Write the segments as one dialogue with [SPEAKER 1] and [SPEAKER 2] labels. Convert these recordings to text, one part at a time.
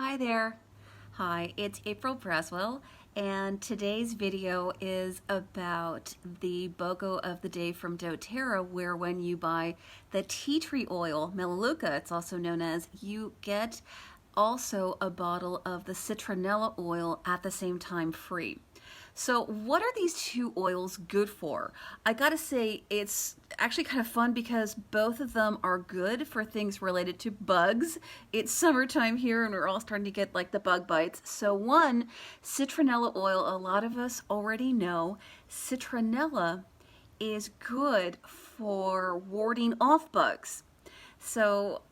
[SPEAKER 1] Hi there. Hi, it's April Braswell, and today's video is about the BOGO of the day from doTERRA, where when you buy the tea tree oil, Melaleuca, it's also known as, you get also a bottle of the citronella oil at the same time free. So what are these two oils good for? I gotta say, it's actually kind of fun because both of them are good for things related to bugs. It's summertime here and we're all starting to get like the bug bites. So one, citronella oil, a lot of us already know, citronella is good for warding off bugs. So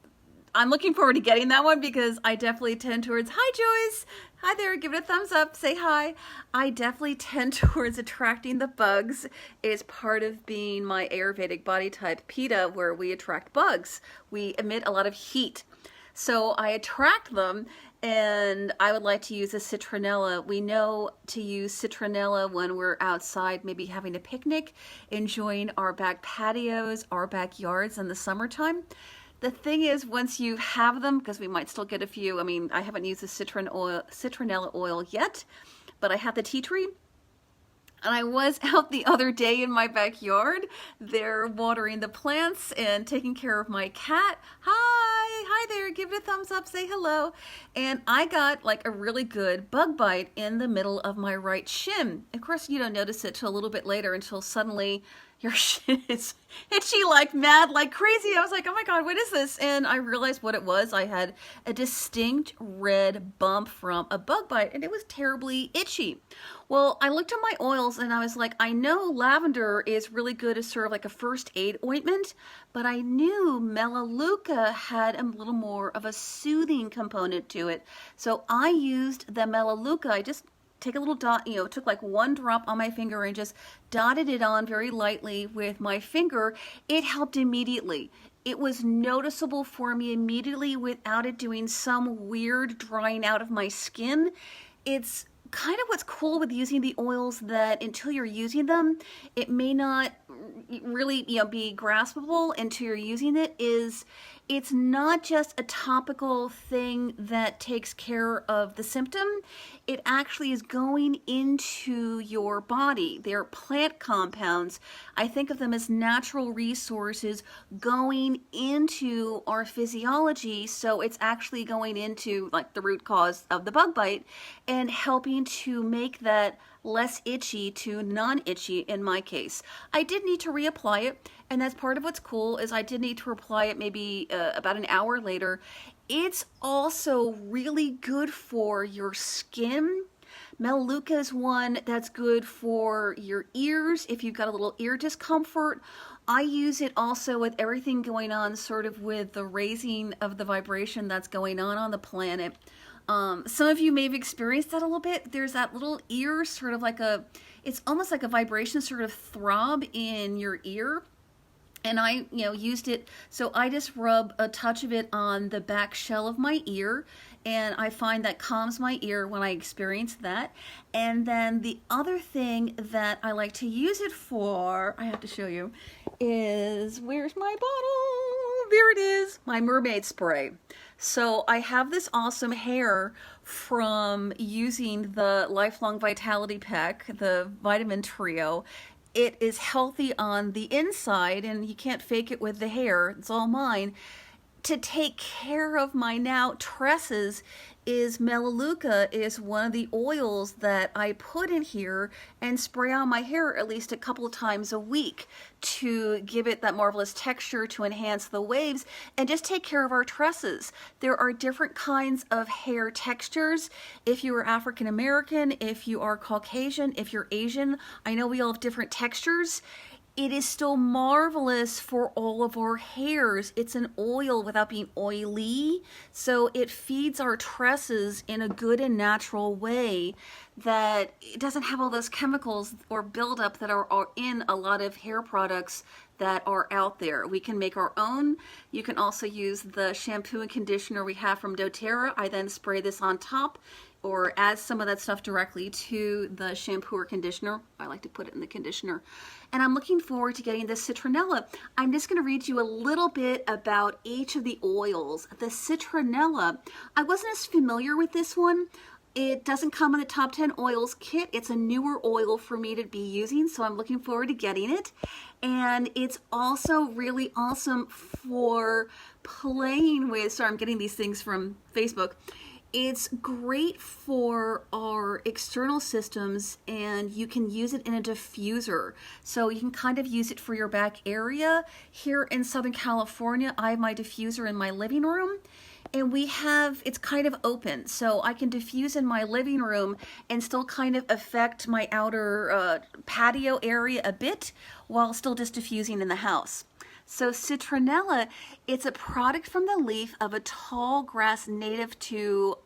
[SPEAKER 1] I'm looking forward to getting that one because I definitely tend towards, hi Joyce, hi there, give it a thumbs up, say hi. I definitely tend towards attracting the bugs. It's part of being my Ayurvedic body type, Pitta, where we attract bugs. We emit a lot of heat. So I attract them, and I would like to use a citronella. We know to use citronella when we're outside, maybe having a picnic, enjoying our back patios, our backyards in the summertime. The thing is, once you have them, because we might still get a few, I mean, I haven't used the citronella oil yet, but I have the tea tree. And I was out the other day in my backyard, there watering the plants and taking care of my cat. Hi there, give it a thumbs up, say hello. And I got like a really good bug bite in the middle of my right shin. Of course, you don't notice it till a little bit later until suddenly your shin is itchy like mad, like crazy. I was like, oh my God, what is this? And I realized what it was. I had a distinct red bump from a bug bite and it was terribly itchy. Well, I looked at my oils and I was like, I know lavender is really good as sort of like a first aid ointment, but I knew Melaleuca had a little more of a soothing component to it. So I used the Melaleuca. I just take a little dot, took like one drop on my finger and just dotted it on very lightly with my finger. It helped immediately. It was noticeable for me immediately without it doing some weird drying out of my skin. It's kind of what's cool with using the oils, that until you're using them, it may not really be graspable until you're using it. It's not just a topical thing that takes care of the symptom. It actually is going into your body. They're plant compounds. I think of them as natural resources going into our physiology. So it's actually going into like the root cause of the bug bite and helping to make that less itchy to non-itchy in my case. I did need to reapply it, and that's part of what's cool is I did need to apply it maybe about an hour later. It's also really good for your skin. Melaleuca is one that's good for your ears if you've got a little ear discomfort. I use it also with everything going on sort of with the raising of the vibration that's going on the planet. Some of you may have experienced that a little bit. There's that little ear, sort of like it's almost like a vibration sort of throb in your ear. And I, used it, so I just rub a touch of it on the back shell of my ear, and I find that calms my ear when I experience that. And then the other thing that I like to use it for, I have to show you, is, where's my bottle? There it is, my mermaid spray. So I have this awesome hair from using the Lifelong Vitality Pack, the vitamin trio. It is healthy on the inside, and you can't fake it with the hair. It's all mine. To take care of my now tresses is Melaleuca is one of the oils that I put in here and spray on my hair at least a couple of times a week to give it that marvelous texture, to enhance the waves, and just take care of our tresses. There are different kinds of hair textures. If you are African American, if you are Caucasian, if you're Asian, I know we all have different textures. It is still marvelous for all of our hairs. It's an oil without being oily, so it feeds our tresses in a good and natural way that it doesn't have all those chemicals or buildup that are in a lot of hair products that are out there. We can make our own. You can also use the shampoo and conditioner we have from doTERRA. I then spray this on top, or add some of that stuff directly to the shampoo or conditioner. I like to put it in the conditioner. And I'm looking forward to getting this citronella. I'm just going to read you a little bit about each of the oils. The citronella, I wasn't as familiar with this one. It doesn't come in the top 10 oils kit. It's a newer oil for me to be using, so I'm looking forward to getting it. And it's also really awesome for playing with, sorry, I'm getting these things from Facebook. It's great for our external systems, and you can use it in a diffuser. So you can kind of use it for your back area. Here in Southern California, I have my diffuser in my living room, and it's kind of open. So I can diffuse in my living room and still kind of affect my outer patio area a bit while still just diffusing in the house. So citronella, it's a product from the leaf of a tall grass native to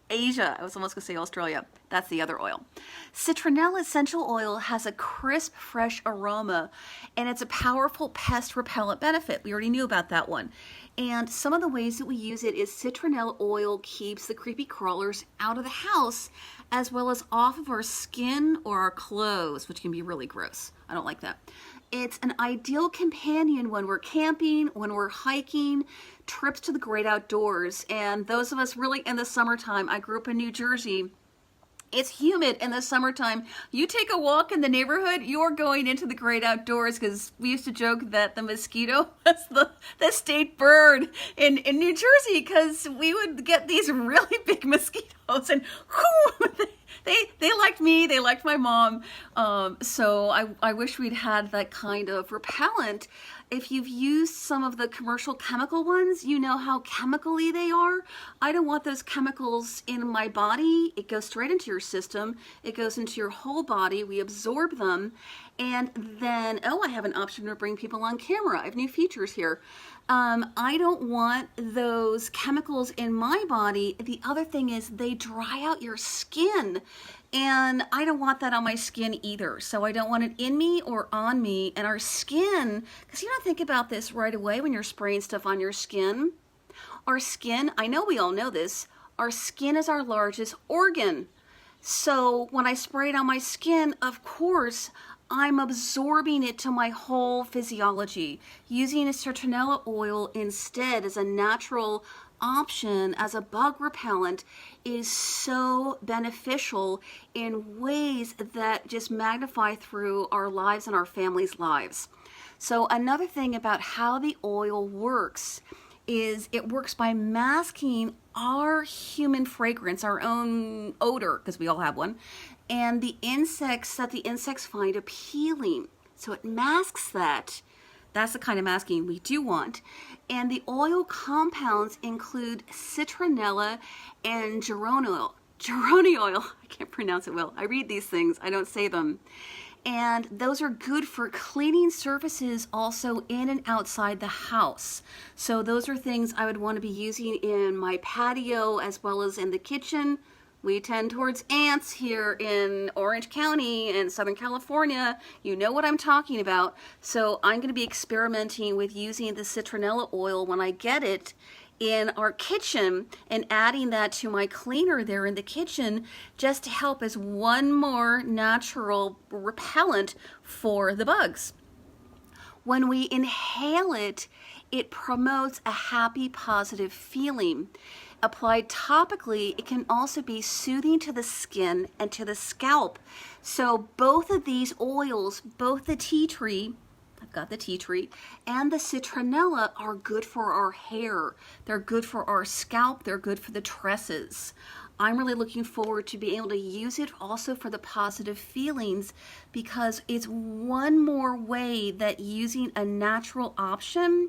[SPEAKER 1] Asia. I was almost going to say Australia. That's the other oil. Citronella Essential Oil has a crisp, fresh aroma, and it's a powerful pest repellent benefit. We already knew about that one. And some of the ways that we use it is citronella oil keeps the creepy crawlers out of the house, as well as off of our skin or our clothes, which can be really gross. I don't like that. It's an ideal companion when we're camping, when we're hiking, trips to the great outdoors. And those of us really in the summertime, I grew up in New Jersey. It's humid in the summertime. You take a walk in the neighborhood, you're going into the great outdoors, because we used to joke that the mosquito was the state bird in New Jersey, because we would get these really big mosquitoes, and whoo, they liked me, they liked my mom. So I wish we'd had that kind of repellent. If you've used some of the commercial chemical ones, you know how chemically they are. I don't want those chemicals in my body. It goes straight into your system. It goes into your whole body. We absorb them. And then, oh, I have an option to bring people on camera. I have new features here. I don't want those chemicals in my body. The other thing is they dry out your skin. And I don't want that on my skin either. So I don't want it in me or on me. And our skin, because you don't think about this right away when you're spraying stuff on your skin. Our skin, I know we all know this, our skin is our largest organ. So when I spray it on my skin, of course, I'm absorbing it to my whole physiology. Using a citronella oil instead as a natural option as a bug repellent is so beneficial in ways that just magnify through our lives and our families' lives. So another thing about how the oil works is it works by masking our human fragrance, our own odor, because we all have one, and the insects that the insects find appealing. So it masks that. That's the kind of masking we do want. And the oil compounds include citronella and geraniol oil. Geraniol oil, I can't pronounce it well. I read these things, I don't say them. And those are good for cleaning surfaces also in and outside the house. So those are things I would want to be using in my patio as well as in the kitchen. We tend towards ants here in Orange County and Southern California. You know what I'm talking about. So I'm going to be experimenting with using the citronella oil when I get it in our kitchen and adding that to my cleaner there in the kitchen just to help as one more natural repellent for the bugs. When we inhale it, it promotes a happy, positive feeling. Applied topically, it can also be soothing to the skin and to the scalp. So both of these oils, both the tea tree, I've got the tea tree, and the citronella are good for our hair. They're good for our scalp. They're good for the tresses. I'm really looking forward to being able to use it also for the positive feelings, because it's one more way that using a natural option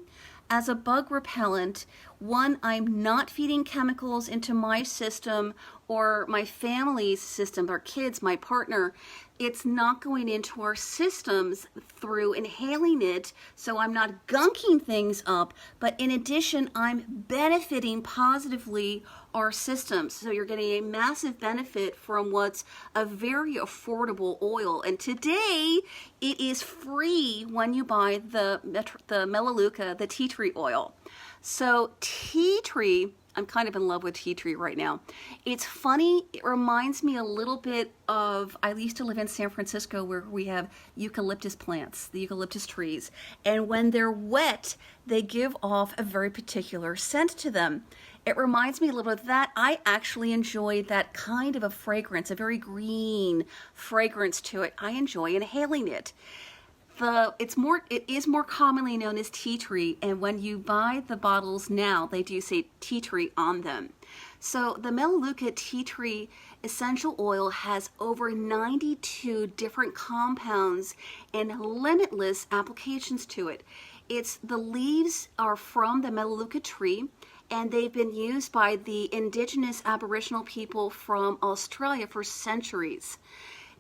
[SPEAKER 1] as a bug repellent, one, I'm not feeding chemicals into my system or my family's system, our kids, my partner. It's not going into our systems through inhaling it, so I'm not gunking things up, but in addition, I'm benefiting positively our systems. So you're getting a massive benefit from what's a very affordable oil. And today, it is free when you buy the Melaleuca, the tea tree oil. So tea tree, I'm kind of in love with tea tree right now. It's funny, it reminds me a little bit of, I used to live in San Francisco where we have eucalyptus plants, the eucalyptus trees, and when they're wet, they give off a very particular scent to them. It reminds me a little bit of that. I actually enjoy that kind of a fragrance, a very green fragrance to it. I enjoy inhaling it. It is more commonly known as tea tree, and when you buy the bottles now, they do say tea tree on them. So the Melaleuca Tea Tree Essential Oil has over 92 different compounds and limitless applications to it. The leaves are from the Melaleuca tree, and they've been used by the indigenous Aboriginal people from Australia for centuries.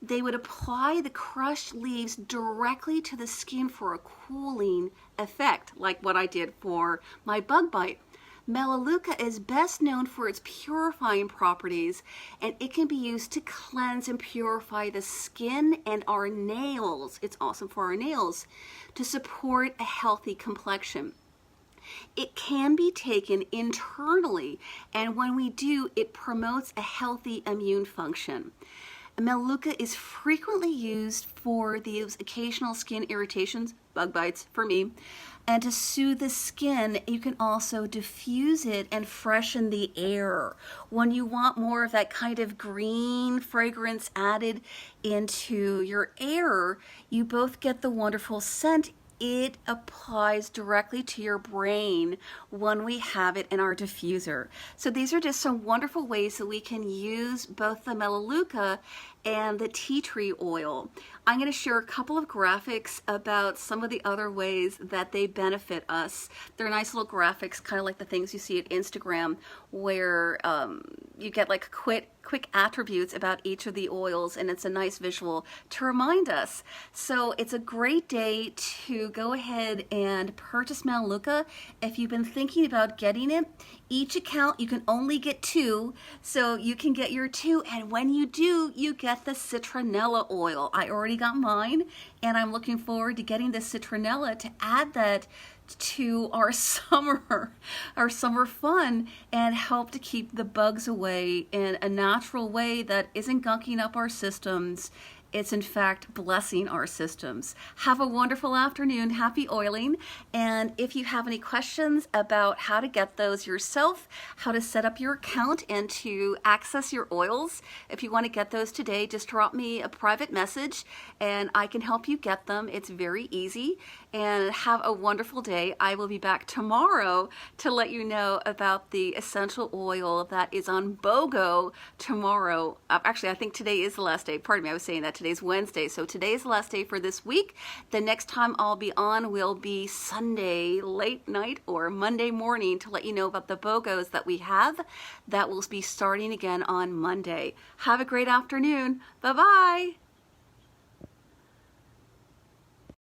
[SPEAKER 1] They would apply the crushed leaves directly to the skin for a cooling effect, like what I did for my bug bite. Melaleuca is best known for its purifying properties, and it can be used to cleanse and purify the skin and our nails. It's awesome for our nails to support a healthy complexion. It can be taken internally, and when we do, it promotes a healthy immune function. Melaleuca is frequently used for those occasional skin irritations, bug bites for me, and to soothe the skin. You can also diffuse it and freshen the air. When you want more of that kind of green fragrance added into your air, you both get the wonderful scent. It applies directly to your brain when we have it in our diffuser. So these are just some wonderful ways that we can use both the Melaleuca and the tea tree oil. I'm going to share a couple of graphics about some of the other ways that they benefit us. They're nice little graphics, kind of like the things you see at Instagram, where you get like quick attributes about each of the oils, and it's a nice visual to remind us. So it's a great day to go ahead and purchase Melaleuca. If you've been thinking about getting it, each account you can only get 2, so you can get your 2, and when you do, you get the citronella oil. I already got mine, and I'm looking forward to getting the citronella to add that to our summer fun and help to keep the bugs away in a natural way that isn't gunking up our systems. It's in fact blessing our systems. Have a wonderful afternoon. Happy oiling. And if you have any questions about how to get those yourself, how to set up your account and to access your oils, if you want to get those today, just drop me a private message and I can help you get them. It's very easy. And have a wonderful day. I will be back tomorrow to let you know about the essential oil that is on BOGO tomorrow. Actually, I think today is the last day. Pardon me, I was saying that today's Wednesday. So today is the last day for this week. The next time I'll be on will be Sunday late night or Monday morning to let you know about the BOGOs that we have. That will be starting again on Monday. Have a great afternoon. Bye-bye.